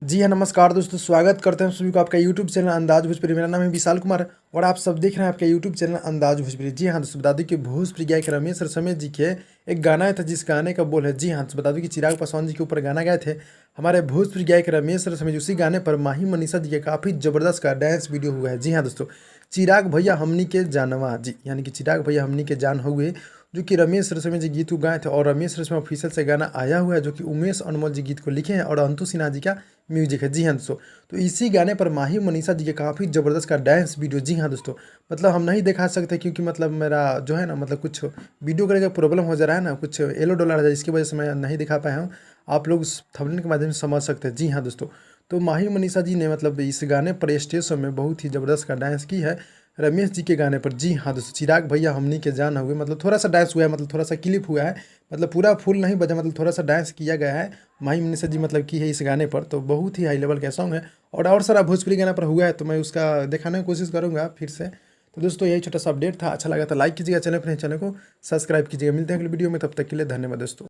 जी हाँ, नमस्कार दोस्तों, स्वागत करते हैं सभी को आपका यूट्यूब चैनल अंदाज भोजपुरी। मेरा नाम है विशाल कुमार और आप सब देख रहे हैं आपका यूट्यूब चैनल अंदाज भोजपुरी। जी हाँ दोस्तों, बता दूं कि भोजपुरी गायक रमेश रसमेश जी के एक गाना आया था जिस गाने का बोल है, जी हाँ तो बता दूं कि चिराग पासवान जी के ऊपर गाना गाए थे हमारे भोजपुरी गायक रमेश रसमेश। उसी गाने पर माही मनीषा जी के काफ़ी ज़बरदस्त का डांस वीडियो हुआ है। जी हाँ दोस्तों, चिराग भैया हमनी के जानवा जी, यानी कि चिराग भैया हमनी के जान हुए, जो कि रमेश रसमेश जी गीत को गाए थे। और रमेश रसमेश ऑफिशियल से गाना आया हुआ है जो कि उमेश अनमोल जी गीत को लिखे हैं और अंतु सिन्हा जी का म्यूजिक है। जी हाँ दोस्तों, तो इसी गाने पर माही मनीषा जी के काफ़ी ज़बरदस्त का डांस वीडियो, जी हाँ दोस्तों, मतलब हम नहीं दिखा सकते क्योंकि मतलब मेरा जो है ना मतलब कुछ वीडियो करने का प्रॉब्लम हो जा रहा है ना, कुछ येलो डॉलर आ जाए, इसकी वजह से मैं नहीं दिखा पाया हूँ। आप लोग थंबनेल के माध्यम से समझ सकते हैं। जी हाँ दोस्तों, तो माही मनीषा जी ने मतलब इस गाने पर स्टेज शो में बहुत ही ज़बरदस्त का डांस की है रमेश जी के गाने पर। जी हाँ दोस्तों, चिराग भैया हमनी के जान हुए, मतलब थोड़ा सा डांस हुआ है, मतलब थोड़ा सा क्लिप हुआ है, मतलब पूरा फुल नहीं बजा, मतलब थोड़ा सा डांस किया गया है। माही मनीषा जी मतलब की है इस गाने पर, तो बहुत ही हाई लेवल का सॉन्ग है। और सारा भोजपुरी गाना पर हुआ है तो मैं उसका दिखाने की कोशिश करूँगा फिर से। तो दोस्तों यही छोटा सा अपडेट था, अच्छा लगा तो लाइक कीजिएगा, चैनल पर चैनल को सब्सक्राइब कीजिएगा। मिलते हैं अगले वीडियो में, तब तक के लिए धन्यवाद दोस्तों।